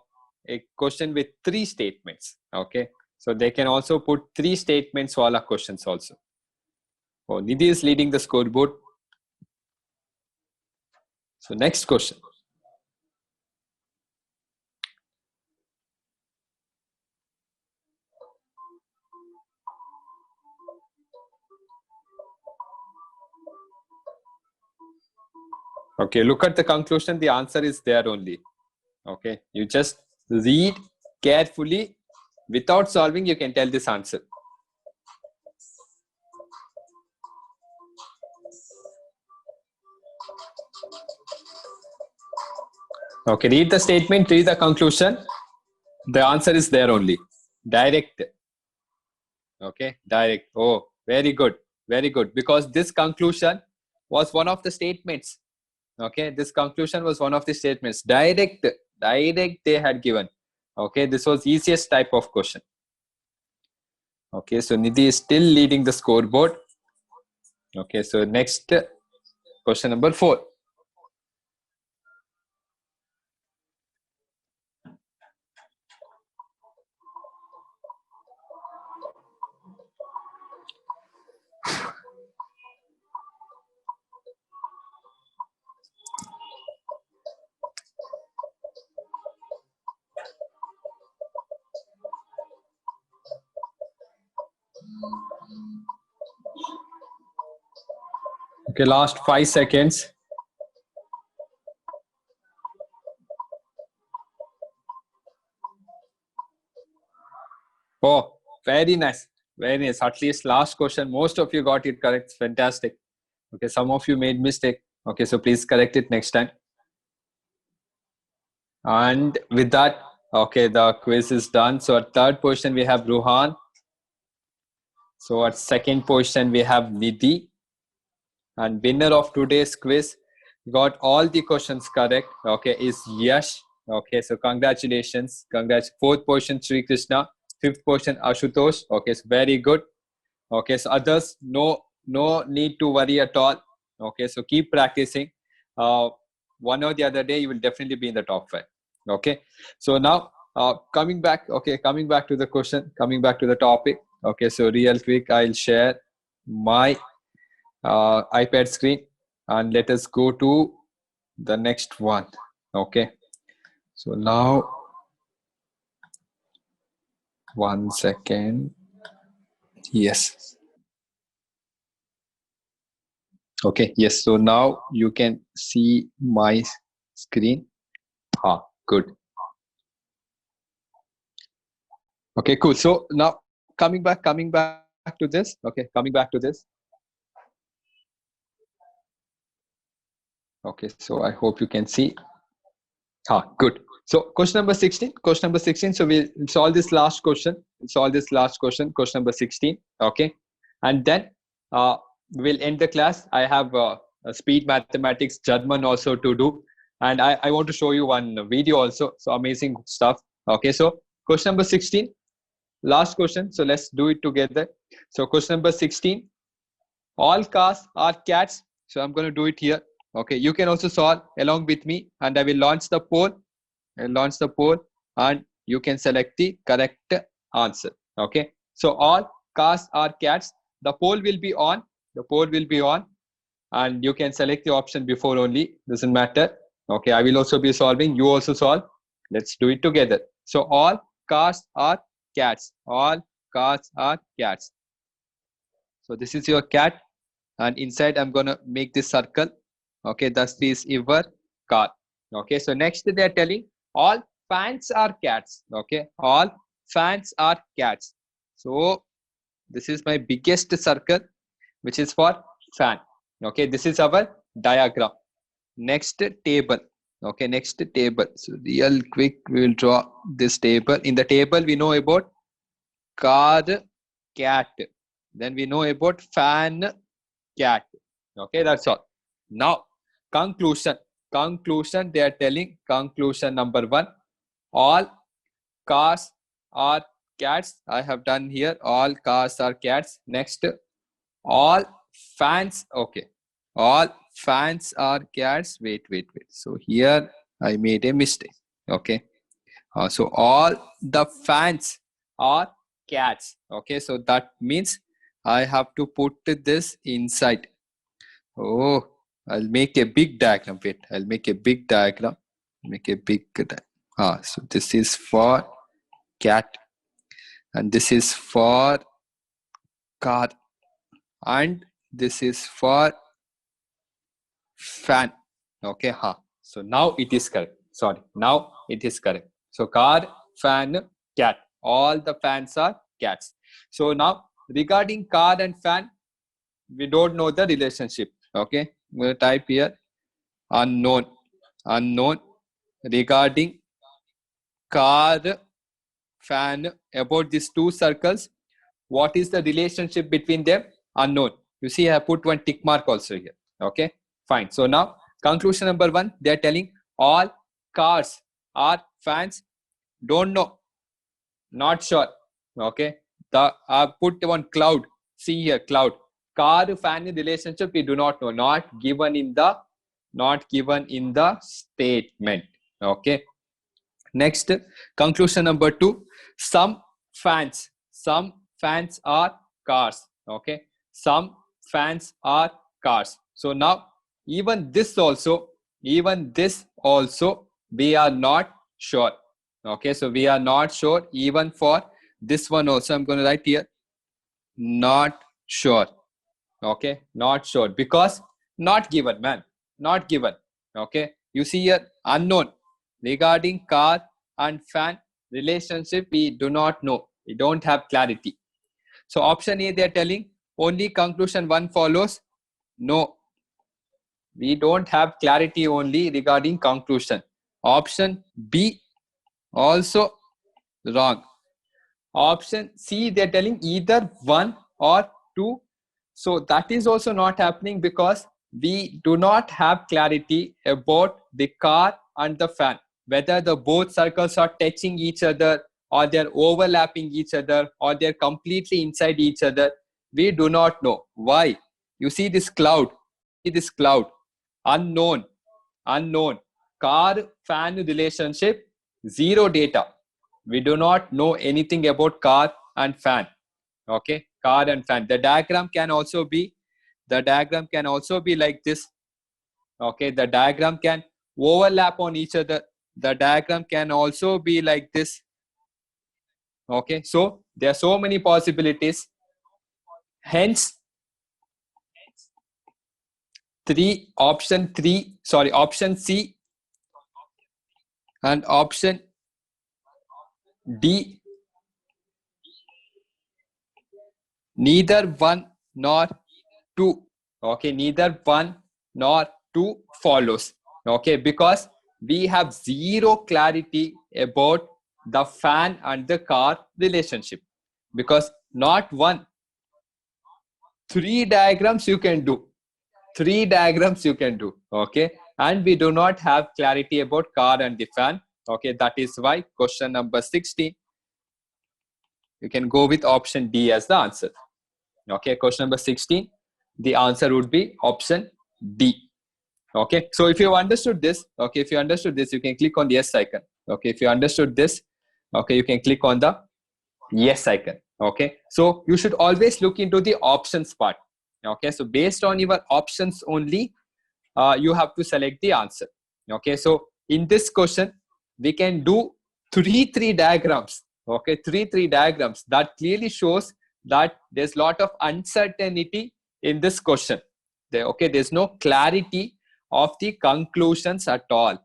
question with 3 statements. Okay, so they can also put 3 statements for all our questions also. Oh, Nidhi is leading the scoreboard. So next question. Okay, look at the conclusion. The answer is there only. Okay, you just read carefully. Without solving, you can tell this answer. Okay, read the statement, read the conclusion. The answer is there only. Direct. Okay, direct. Oh, very good. Very good. Because this conclusion was one of the statements. Okay, this conclusion was one of the statements. Direct they had given. Okay, this was easiest type of question. Okay, so Nidhi is still leading the scoreboard. Okay, so next question number 4. Okay, last 5 seconds. Oh, very nice. Very nice. At least last question, most of you got it correct. Fantastic. Okay, some of you made mistake. Okay, so please correct it next time. And with that, okay, the quiz is done. So at third position, we have Ruhan. So at second position, we have Nidhi. And winner of today's quiz got all the questions correct. Okay, is Yash. Okay, so congratulations. Congrats. Fourth position, Sri Krishna. Fifth position, Ashutosh. Okay, so very good. Okay, so others, no need to worry at all. Okay, so keep practicing. One or the other day, you will definitely be in the top 5. Okay, so now coming back to the question, coming back to the topic. Okay, so real quick, I'll share my iPad screen and let us go to the next one. Okay, so now 1 second. Yes. Okay, yes. So now you can see my screen. Good. Okay, cool. So now coming back to this. Okay, coming back to this. Okay, so I hope you can see. Good. So question number 16. Question number 16. So we'll solve this last question. Solve this last question. Question number 16. Okay, and then we'll end the class. I have a speed mathematics German also to do, and I want to show you one video also. So amazing stuff. Okay, so question number 16. Last question. So let's do it together. So question number 16. All cars are cats. So I'm going to do it here. Okay, you can also solve along with me, and I will launch the poll. And launch the poll, and you can select the correct answer. Okay, so all cars are cats. The poll will be on. The poll will be on, and you can select the option before only. Doesn't matter. Okay, I will also be solving. You also solve. Let's do it together. So all cars are cats. All cars are cats. So this is your cat, and inside I'm gonna make this circle. Okay, thus is your car. Okay, so next they are telling all fans are cats. Okay, all fans are cats. So this is my biggest circle, which is for fan. Okay, this is our diagram. Next table. Okay, next table. So real quick, we will draw this table. In the table, we know about car, cat. Then we know about fan, cat. Okay, that's all. Now, conclusion. Conclusion, they are telling conclusion number 1. All cars are cats. I have done here. All cars are cats. Next, all fans. Okay. All fans are cats. Wait. So here I made a mistake. Okay. So all the fans are cats. Okay. So that means I have to put this inside. Oh, I'll make a big diagram. Wait, I'll make a big diagram. Make a big diagram. So this is for cat, and this is for car, and this is for fan. Okay, so now it is correct. Sorry, now it is correct. So car, fan, cat. All the fans are cats. So now regarding car and fan, we don't know the relationship. Okay, we'll type here unknown regarding car, fan. About these two circles, what is the relationship between them? Unknown. You see, I put one tick mark also here. Okay, fine. So now conclusion number 1, they are telling all cars are fans. Don't know, not sure. Okay, I put one cloud. See here, cloud. Car fan relationship, we do not know. Not given in the statement. Okay, next, conclusion number 2. Some fans are cars. Okay, some fans are cars. So now even this also we are not sure. Okay, so we are not sure. Even for this one also, I'm going to write here not sure. Okay, not sure, because not given, man, not given. Okay, you see here unknown regarding car and fan relationship, we do not know, we don't have clarity. So option A, they are telling only conclusion 1 follows. No, we don't have clarity only regarding conclusion. Option B also wrong. Option C, they're telling either 1 or 2. So that is also not happening, because we do not have clarity about the car and the fan, whether the both circles are touching each other, or they're overlapping each other, or they're completely inside each other. We do not know. Why? You see this cloud. Unknown. Car fan relationship, zero data. We do not know anything about car and fan. Okay, car and fan. The diagram can also be like this. Okay, the diagram can overlap on each other. The diagram can also be like this. Okay, so there are so many possibilities. Hence option C and option D. Neither one nor two. Okay, neither one nor two follows. Okay, because we have zero clarity about the fan and the car relationship. Because not one, three diagrams you can do. Okay, and we do not have clarity about car and the fan. Okay, that is why question number 16, you can go with option D as the answer. Okay, question number 16, the answer would be option D. Okay, so if you understood this, you can click on the yes icon. Okay, if you understood this, okay, you can click on the yes icon. Okay, so you should always look into the options part. Okay, so based on your options only, you have to select the answer. Okay, so in this question, we can do three diagrams. Okay, three diagrams that clearly shows that there's a lot of uncertainty in this question. There's no clarity of the conclusions at all.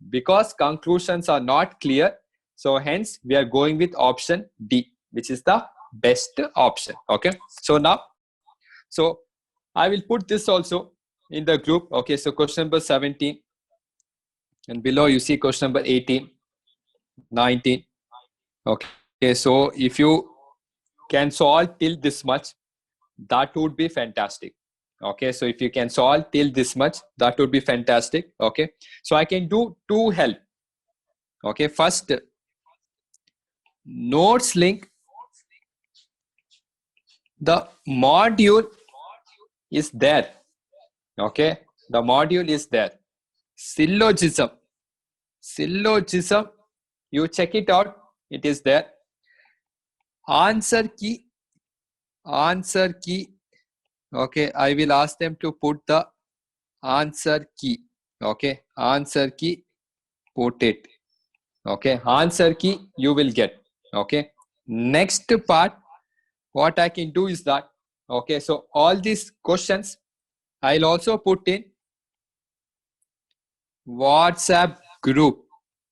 Because conclusions are not clear, so hence we are going with option D, which is the best option. Okay, so now, so I will put this also in the group. Okay, so question number 17, and below you see question number 18, 19. Okay, so if you can solve till this much, that would be fantastic. Okay, so if you can solve till this much, that would be fantastic. Okay, so I can do two help. Okay, first, notes link, the module is there. Okay, the module is there. Syllogism, you check it out, it is there. Answer key, okay, I will ask them to put the answer key. Okay, answer key, put it. Okay, answer key you will get. Okay, next part, what I can do is that, okay, so all these questions I'll also put in WhatsApp group.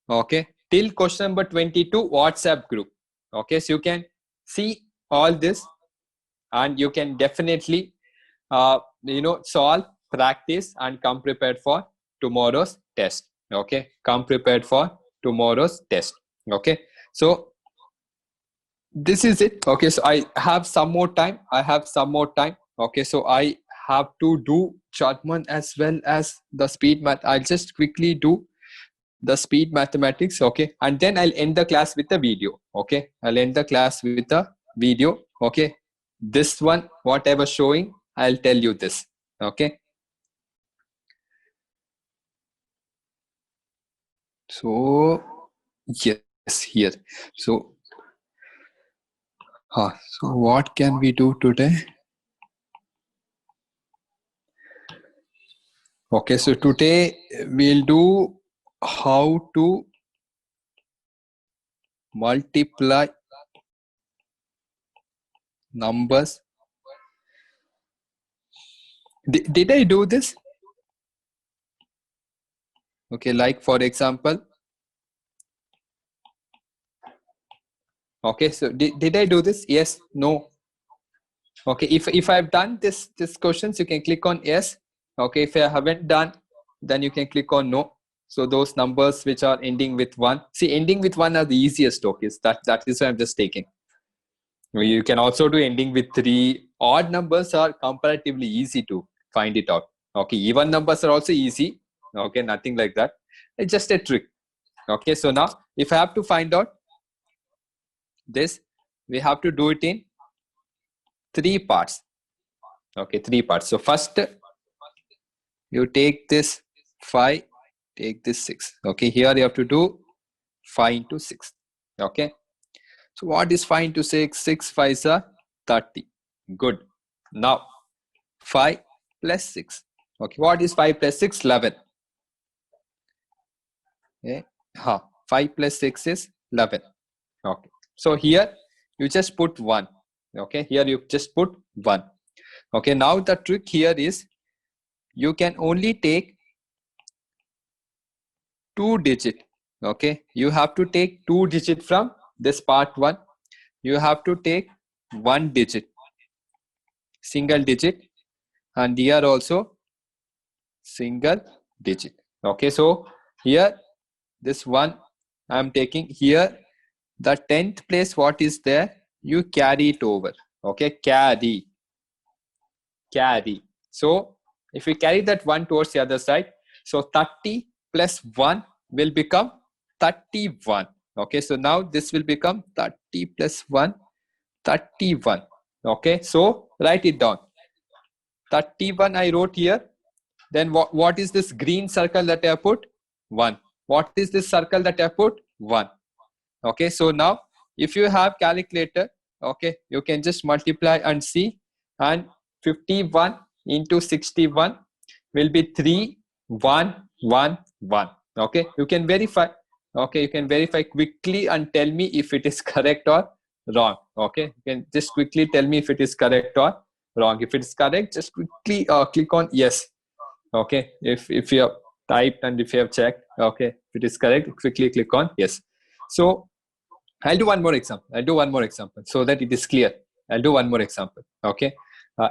Okay, till question number 22, WhatsApp group. Okay, so you can see all this and you can definitely solve, practice, and come prepared for tomorrow's test. Okay, come prepared for tomorrow's test. Okay, so this is it. Okay, so I have some more time. Okay, so I have to do Chartman as well as the speed math. I'll just quickly do the speed mathematics. Okay, and then I'll end the class with the video. Okay, I'll end the class with the video. Okay, this one, what I was showing, I'll tell you this. Okay, so yes, here. So what can we do today? Okay, so today we'll do how to multiply numbers. Did I do this? Okay, like for example, okay, so did I do this? Yes, no. Okay, if I've done this questions, you can click on yes. Okay, if I haven't done, then you can click on no. So those numbers which are ending with 1, see, ending with 1 are the easiest. Okay, that is why I'm just taking. You can also do ending with 3. Odd numbers are comparatively easy to find it out. Okay, even numbers are also easy. Okay, nothing like that. It's just a trick. Okay, so now if I have to find out this, we have to do it in 3 parts. Okay, 3 parts. So first, you take this 5, take this 6. Okay, here you have to do 5 into 6. Okay, so what is 5 into 6? 6 5s are 30. Good. Now 5 plus 6. Okay, what is 5 plus 6? 11. Okay, 5 plus 6 is 11. Okay, so here you just put 1. Okay, here you just put 1. Okay, now the trick here is you can only take 2 digit. Okay, you have to take 2 digit from this part 1. You have to take 1 digit, single digit, and here also single digit. Okay, so here this one I'm taking here, the 10th place what is there, you carry it over. Okay, carry. So if we carry that 1 towards the other side, so 30 plus 1 will become 31. Okay, so now this will become 30 plus 1, 31. Okay, so write it down. 31 I wrote here. Then what is this green circle that I put? 1. What is this circle that I put? 1. Okay, so now if you have calculator, okay, you can just multiply and see, and 51 into 61 will be 3111. Okay, you can verify. Okay, you can verify quickly and tell me if it is correct or wrong. Okay, you can just quickly tell me if it is correct or wrong. If it is correct, just quickly click on yes. Okay, if you have typed and if you have checked, okay, if it is correct, quickly click on yes. So I'll do one more example so that it is clear. I'll do one more example. Okay,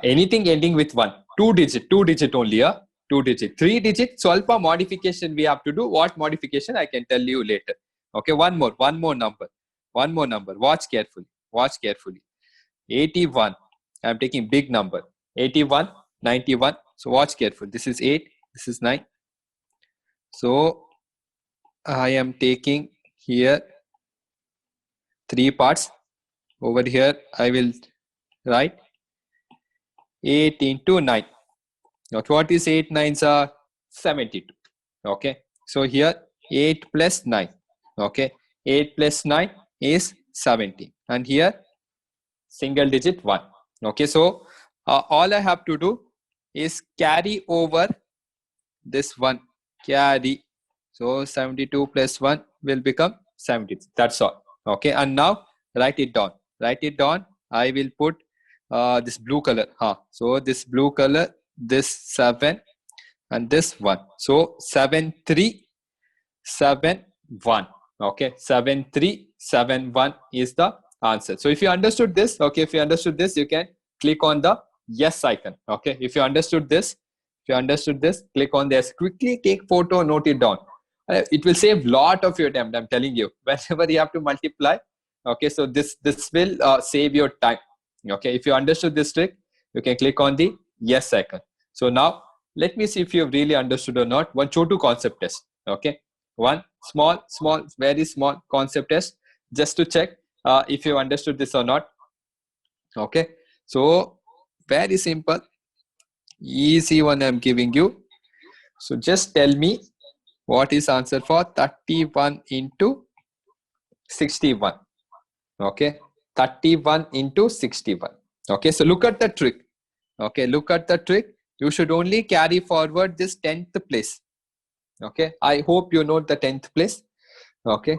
anything ending with 1, 2 digit only, 2 digit, 3 digit, swalpa modification we have to do. What modification I can tell you later. Okay, one more number, watch carefully. 81, I'm taking big number. 81, 91, so watch careful. This is 8, this is 9. So I am taking here 3 parts. Over here I will write 8 into 9. Now what is 8 nines are 72. Okay, so here 8 plus 9. Okay, 8 plus 9 is 17, and here single digit 1. Okay, so all I have to do is carry over this one, carry. So 72 plus 1 will become 70. That's all. Okay, and now write it down. I will put this blue color. So this blue color, this 7 and this 1. So 7371. Okay, 7371 is the answer. So if you understood this, okay, you can click on the yes icon. Okay, if you understood this, click on this. Quickly take photo, note it down. It will save lot of your time. I'm telling you. Whenever you have to multiply, okay, so this will save your time. Okay, if you understood this trick, you can click on the yes icon. So now let me see if you have really understood or not. One Chotu concept test. Okay, one small, very small concept test just to check if you understood this or not. Okay, so very simple, easy one I'm giving you. So just tell me what is answer for 31 into 61. Okay, 31 into 61. Okay, so look at the trick. Okay, look at the trick. You should only carry forward this 10th place. Okay, I hope you know the 10th place. Okay,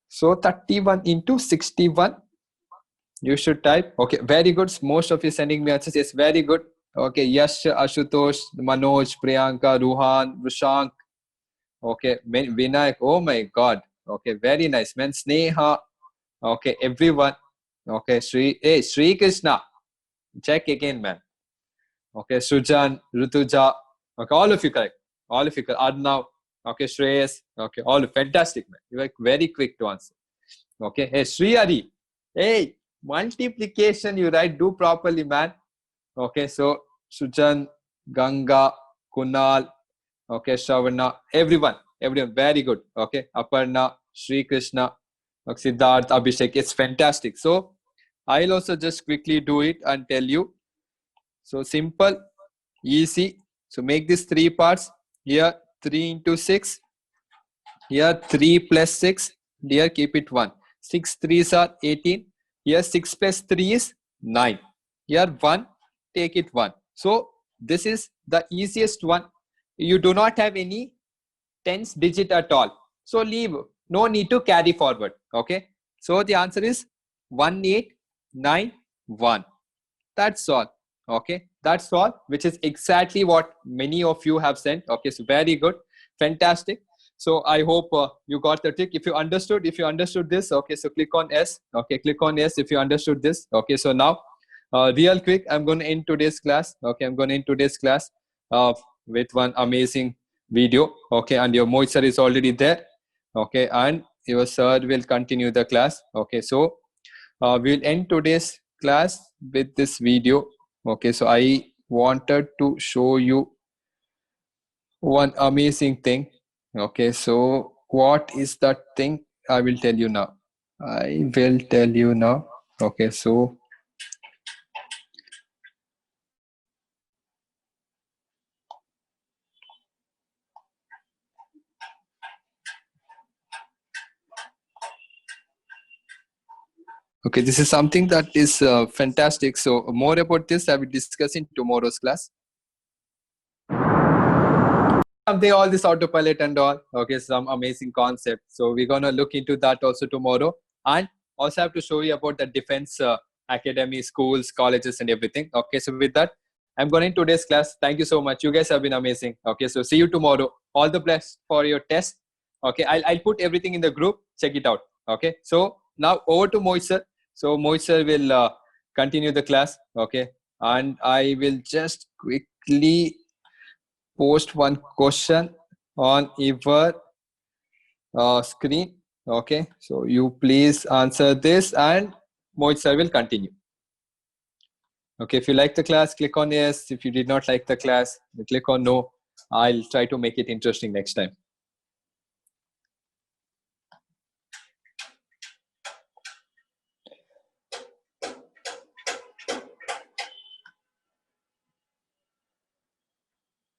so 31 into 61. You should type. Okay, very good. Most of you sending me answers. Yes, very good. Okay, Yash, Ashutosh, Manoj, Priyanka, Ruhan, Rushank. Okay, Vinayak. Oh my God. Okay, very nice, man. Sneha. Okay, everyone. Okay, Sri Krishna. Check again, man. Okay, Sujan, Rutuja. Okay, all of you correct. Arnav. Okay, Shreyas. Okay, all fantastic, man. You were very quick to answer. Okay, hey, Sri Hari. Hey, multiplication you write, do properly, man. Okay, so Sujan, Ganga, Kunal, okay, Shravana, everyone, very good. Okay, Aparna, Sri Krishna, okay, Siddharth, Abhishek, it's fantastic. So I'll also just quickly do it and tell you. So simple, easy. So make this 3 parts. Here 3 into 6. Here 3 plus 6. Here keep it 1. 6 3s are 18. Here 6 plus 3 is 9. Here 1, take it 1. So this is the easiest one. You do not have any tens digit at all. So leave. No need to carry forward. Okay. So the answer is 1891. That's all. Okay, that's all, which is exactly what many of you have sent. Okay, so very good, fantastic. So I hope you got the trick. If you understood this, okay, so click on S. Okay, click on S if you understood this. Okay, so now real quick, I'm going to end today's class. Okay, I'm going to end today's class with one amazing video. Okay, and your Mohit sir is already there. Okay, and your sir will continue the class. Okay, so we'll end today's class with this video. Okay, so I wanted to show you one amazing thing. Okay, so what is that thing? I will tell you now. I will tell you now. Okay, so okay, this is something that is fantastic. So more about this I will discuss in tomorrow's class. Something all this autopilot and all. Okay, some amazing concept. So we're gonna look into that also tomorrow, and also have to show you about the defense academy, schools, colleges, and everything. Okay, so with that, I'm going to today's class. Thank you so much. You guys have been amazing. Okay, so see you tomorrow. All the best for your test. Okay, I'll put everything in the group. Check it out. Okay, so now over to Mohit sir. So Mohit sir will continue the class. Okay, and I will just quickly post one question on your screen. Okay, so you please answer this, and Mohit sir will continue. Okay, if you like the class, click on yes. If you did not like the class, click on no. I'll try to make it interesting next time.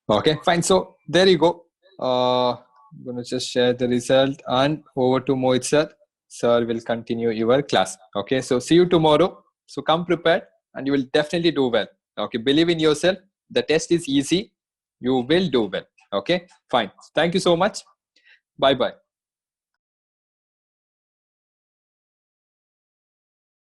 Okay, fine. So there you go. I'm going to just share the result, and over to Mohit sir. Sir will continue your class. Okay, so see you tomorrow. So come prepared, and you will definitely do well. Okay, believe in yourself. The test is easy. You will do well. Okay, fine. Thank you so much. Bye bye.